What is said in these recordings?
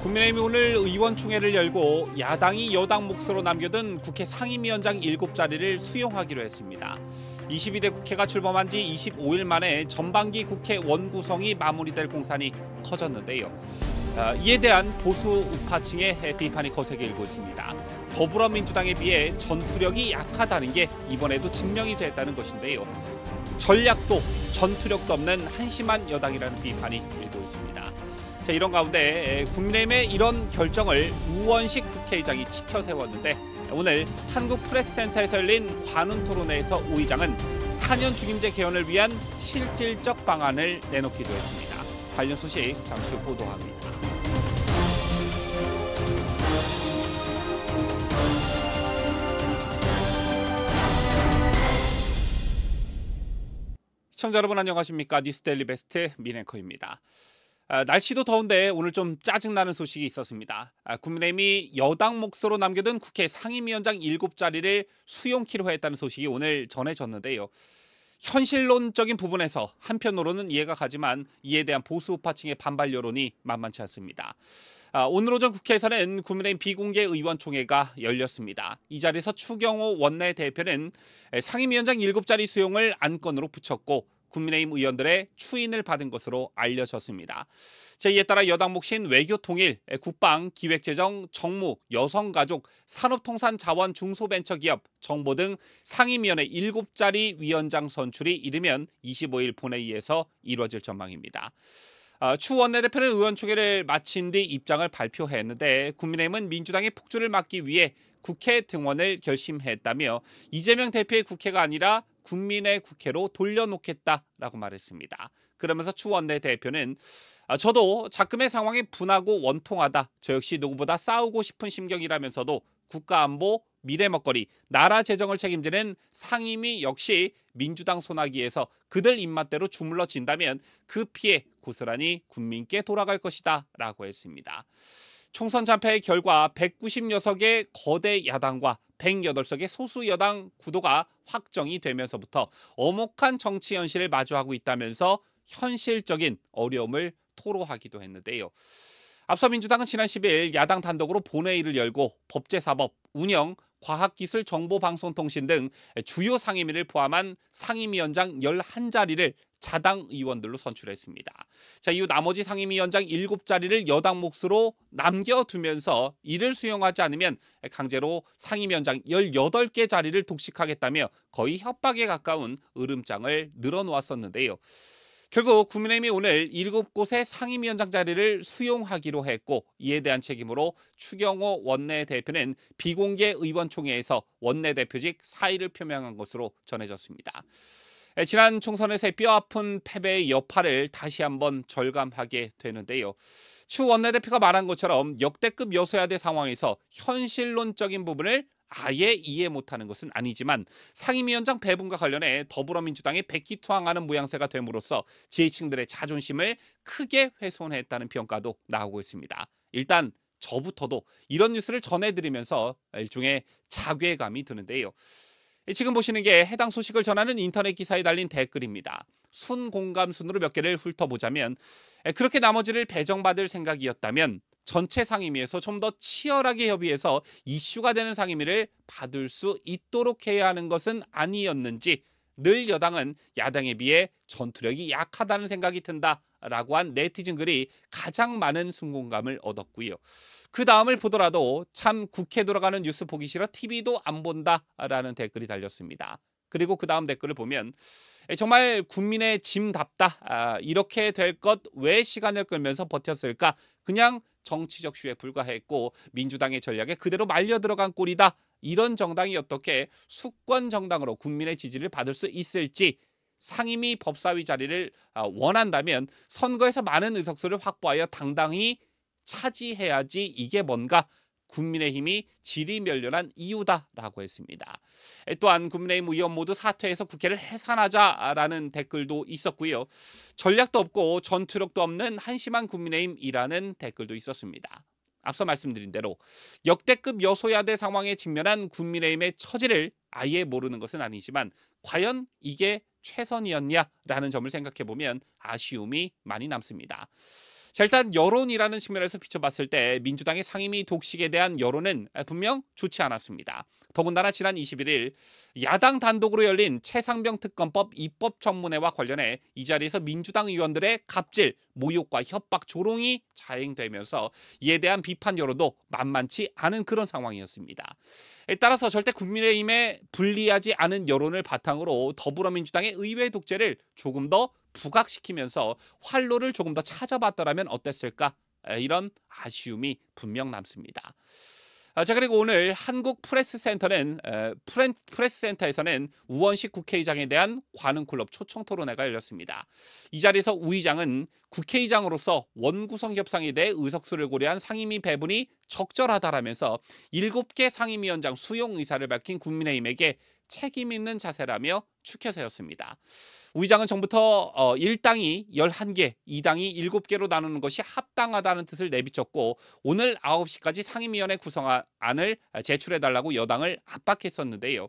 국민의힘이 오늘 의원총회를 열고 야당이 여당 몫으로 남겨둔 국회 상임위원장 7자리를 수용하기로 했습니다. 22대 국회가 출범한 지 25일 만에 전반기 국회 원구성이 마무리될 공산이 커졌는데요. 이에 대한 보수 우파층의 비판이 거세게 일고 있습니다. 더불어민주당에 비해 전투력이 약하다는 게 이번에도 증명이 됐다는 것인데요. 전략도 전투력도 없는 한심한 여당이라는 비판이 일고 있습니다. 자, 이런 가운데 국민의힘의 이런 결정을 우원식 국회의장이 지켜 세웠는데 오늘 한국프레스센터에서 열린 관훈토론회에서 오 의장은 4년 중임제 개헌을 위한 실질적 방안을 내놓기도 했습니다. 관련 소식 잠시 후 보도합니다. 시청자 여러분 안녕하십니까? 뉴스데일리 베스트 민앵커입니다. 날씨도 더운데 오늘 좀 짜증나는 소식이 있었습니다. 국민의힘이 여당 몫으로 남겨둔 국회 상임위원장 7자리를 수용키로 했다는 소식이 오늘 전해졌는데요. 현실론적인 부분에서 한편으로는 이해가 가지만 이에 대한 보수 우파층의 반발 여론이 만만치 않습니다. 오늘 오전 국회에서는 국민의힘 비공개 의원총회가 열렸습니다. 이 자리에서 추경호 원내대표는 상임위원장 7자리 수용을 안건으로 붙였고 국민의힘 의원들의 추인을 받은 것으로 알려졌습니다. 이에 따라 여당 몫인 외교통일, 국방, 기획재정, 정무, 여성가족, 산업통산자원, 중소벤처기업, 정보 등 상임위원회 7자리 위원장 선출이 이르면 25일 본회의에서 이루어질 전망입니다. 추 원내대표는 의원총회를 마친 뒤 입장을 발표했는데 국민의힘은 민주당의 폭주를 막기 위해 국회 등원을 결심했다며 이재명 대표의 국회가 아니라 국민의 국회로 돌려놓겠다라고 말했습니다. 그러면서 추 원내대표는 저도 작금의 상황이 분하고 원통하다. 저 역시 누구보다 싸우고 싶은 심경이라면서도 국가안보, 미래먹거리, 나라 재정을 책임지는 상임위 역시 민주당 손아귀에서 그들 입맛대로 주물러진다면 그 피해 고스란히 국민께 돌아갈 것이다 라고 했습니다. 총선 참패의 결과 196의 거대 야당과 108석의 소수 여당 구도가 확정이 되면서부터 엄혹한 정치 현실을 마주하고 있다면서 현실적인 어려움을 토로하기도 했는데요. 앞서 민주당은 지난 10일 야당 단독으로 본회의를 열고 법제사법, 운영, 과학기술, 정보방송통신 등 주요 상임위를 포함한 상임위원장 11자리를 자당 의원들로 선출했습니다. 이후 나머지 상임위원장 7자리를 여당 몫으로 남겨두면서 이를 수용하지 않으면 강제로 상임위원장 18개 자리를 독식하겠다며 거의 협박에 가까운 으름장을 늘어놓았었는데요. 결국 국민의힘이 오늘 7곳의 상임위원장 자리를 수용하기로 했고 이에 대한 책임으로 추경호 원내대표는 비공개 의원총회에서 원내대표직 사의를 표명한 것으로 전해졌습니다. 지난 총선에서의 뼈아픈 패배의 여파를 다시 한번 절감하게 되는데요. 추 원내대표가 말한 것처럼 역대급 여소야대 상황에서 현실론적인 부분을 아예 이해 못하는 것은 아니지만 상임위원장 배분과 관련해 더불어민주당이 백기투항하는 모양새가 됨으로써 지지층들의 자존심을 크게 훼손했다는 평가도 나오고 있습니다. 일단 저부터도 이런 뉴스를 전해드리면서 일종의 자괴감이 드는데요. 지금 보시는 게 해당 소식을 전하는 인터넷 기사에 달린 댓글입니다. 순공감 순으로 몇 개를 훑어보자면 그렇게 나머지를 배정받을 생각이었다면 전체 상임위에서 좀 더 치열하게 협의해서 이슈가 되는 상임위를 받을 수 있도록 해야 하는 것은 아니었는지 늘 여당은 야당에 비해 전투력이 약하다는 생각이 든다라고 한 네티즌 글이 가장 많은 순공감을 얻었고요. 그 다음을 보더라도 참 국회 돌아가는 뉴스 보기 싫어 TV도 안 본다라는 댓글이 달렸습니다. 그리고 그 다음 댓글을 보면 정말 국민의 짐답다. 이렇게 될 것 왜 시간을 끌면서 버텼을까? 그냥 정치적 슈에 불과했고 민주당의 전략에 그대로 말려 들어간 꼴이다. 이런 정당이 어떻게 수권 정당으로 국민의 지지를 받을 수 있을지 상임위 법사위 자리를 원한다면 선거에서 많은 의석수를 확보하여 당당히 차지해야지 이게 뭔가 국민의힘이 지리멸렬한 이유다라고 했습니다. 또한 국민의힘 의원 모두 사퇴해서 국회를 해산하자라는 댓글도 있었고요. 전략도 없고 전투력도 없는 한심한 국민의힘이라는 댓글도 있었습니다. 앞서 말씀드린 대로 역대급 여소야대 상황에 직면한 국민의힘의 처지를 아예 모르는 것은 아니지만 과연 이게 최선이었냐라는 점을 생각해보면 아쉬움이 많이 남습니다. 자, 일단 여론이라는 측면에서 비춰봤을 때 민주당의 상임위 독식에 대한 여론은 분명 좋지 않았습니다. 더군다나 지난 21일 야당 단독으로 열린 최상병 특검법 입법청문회와 관련해 이 자리에서 민주당 의원들의 갑질, 모욕과 협박, 조롱이 자행되면서 이에 대한 비판 여론도 만만치 않은 그런 상황이었습니다. 따라서 절대 국민의힘에 불리하지 않은 여론을 바탕으로 더불어민주당의 의회 독재를 조금 더 부각시키면서 활로를 조금 더 찾아봤더라면 어땠을까? 이런 아쉬움이 분명 남습니다. 자, 그리고 오늘 프레스센터에서는 우원식 국회의장에 대한 관훈클럽 초청 토론회가 열렸습니다. 이 자리에서 우 의장은 국회의장으로서 원구성 협상에 대해 의석수를 고려한 상임위 배분이 적절하다라면서 7개 상임위원장 수용 의사를 밝힌 국민의힘에게 책임 있는 자세라며 추켜 세웠습니다. 우 의장은 전부터 1당이 11개, 2당이 7개로 나누는 것이 합당하다는 뜻을 내비쳤고 오늘 9시까지 상임위원회 구성안을 제출해달라고 여당을 압박했었는데요.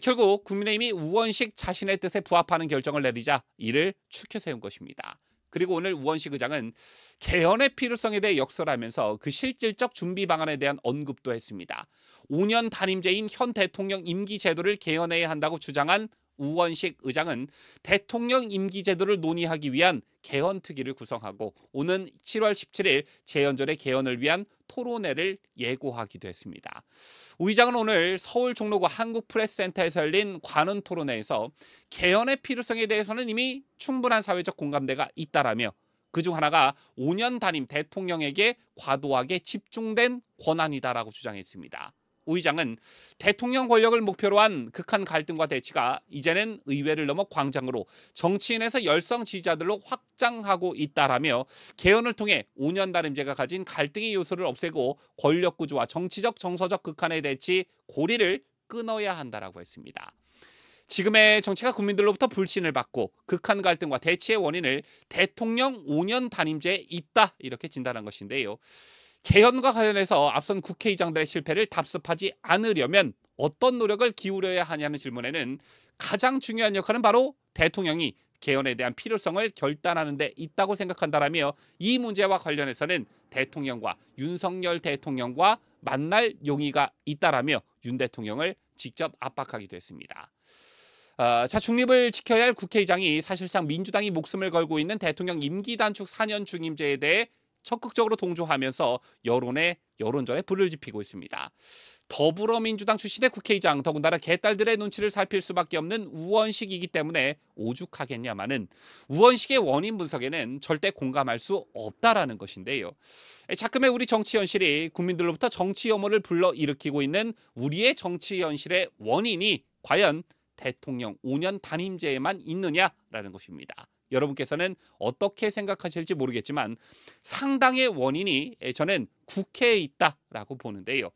결국 국민의힘이 우원식 자신의 뜻에 부합하는 결정을 내리자 이를 추켜 세운 것입니다. 그리고 오늘 우원식 의장은 개헌의 필요성에 대해 역설하면서 그 실질적 준비 방안에 대한 언급도 했습니다. 5년 단임제인 현 대통령 임기 제도를 개헌해야 한다고 주장한 우원식 의장은 대통령 임기 제도를 논의하기 위한 개헌 특위를 구성하고 오는 7월 17일 재연절의 개헌을 위한 토론회를 예고하기도 했습니다. 우 의장은 오늘 서울 종로구 한국프레스센터에서 열린 관훈 토론회에서 개헌의 필요성에 대해서는 이미 충분한 사회적 공감대가 있다라며 그중 하나가 5년 단임 대통령에게 과도하게 집중된 권한이다라고 주장했습니다. 우 의장은 대통령 권력을 목표로 한 극한 갈등과 대치가 이제는 의회를 넘어 광장으로 정치인에서 열성 지지자들로 확장하고 있다라며 개헌을 통해 5년 단임제가 가진 갈등의 요소를 없애고 권력 구조와 정치적 정서적 극한의 대치 고리를 끊어야 한다라고 했습니다. 지금의 정치가 국민들로부터 불신을 받고 극한 갈등과 대치의 원인을 대통령 5년 단임제에 있다 이렇게 진단한 것인데요. 개헌과 관련해서 앞선 국회의장들의 실패를 답습하지 않으려면 어떤 노력을 기울여야 하냐는 질문에는 가장 중요한 역할은 바로 대통령이 개헌에 대한 필요성을 결단하는 데 있다고 생각한다라며 이 문제와 관련해서는 대통령과 윤석열 대통령과 만날 용의가 있다라며 윤 대통령을 직접 압박하기도 했습니다. 자, 중립을 지켜야 할 국회의장이 사실상 민주당이 목숨을 걸고 있는 대통령 임기 단축 4년 중임제에 대해 적극적으로 동조하면서 여론전에 불을 지피고 있습니다. 더불어민주당 출신의 국회의장, 더군다나 개딸들의 눈치를 살필 수밖에 없는 우원식이기 때문에 오죽하겠냐마는 우원식의 원인 분석에는 절대 공감할 수 없다라는 것인데요. 자금의 우리 정치 현실이 국민들로부터 정치 혐오를 불러일으키고 있는 우리의 정치 현실의 원인이 과연 대통령 5년 단임제에만 있느냐라는 것입니다. 여러분께서는 어떻게 생각하실지 모르겠지만 상당의 원인이 저는 국회에 있다라고 보는데요.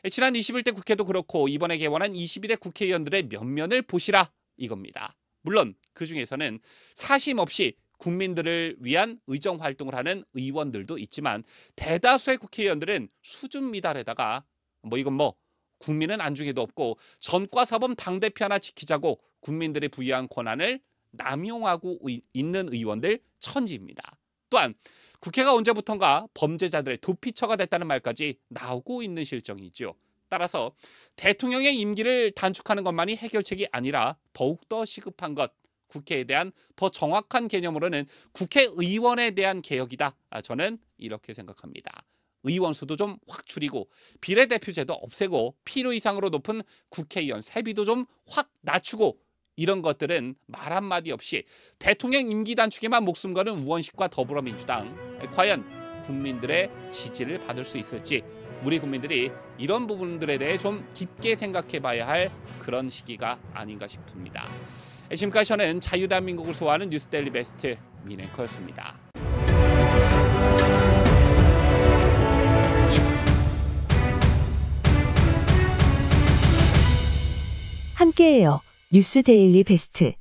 지난 21대 국회도 그렇고 이번에 개원한 22대 국회의원들의 면면을 보시라 이겁니다. 물론 그중에서는 사심 없이 국민들을 위한 의정 활동을 하는 의원들도 있지만 대다수의 국회의원들은 수준 미달에다가 국민은 안중에도 없고 전과 사범 당대표 하나 지키자고 국민들의 부여한 권한을 남용하고 있는 의원들 천지입니다. 또한 국회가 언제부턴가 범죄자들의 도피처가 됐다는 말까지 나오고 있는 실정이죠. 따라서 대통령의 임기를 단축하는 것만이 해결책이 아니라 더욱더 시급한 것, 국회에 대한 더 정확한 개념으로는 국회의원에 대한 개혁이다. 저는 이렇게 생각합니다. 의원 수도 좀 확 줄이고 비례대표제도 없애고 필요 이상으로 높은 국회의원 세비도 좀 확 낮추고 이런 것들은 말 한마디 없이 대통령 임기 단축에만 목숨 거는 우원식과 더불어민주당 과연 국민들의 지지를 받을 수 있을지 우리 국민들이 이런 부분들에 대해 좀 깊게 생각해 봐야 할 그런 시기가 아닌가 싶습니다. 지금까지 저는 자유대한민국을 소화하는 뉴스데일리 베스트 민앵커였습니다. 함께해요. 뉴스데일리 베스트.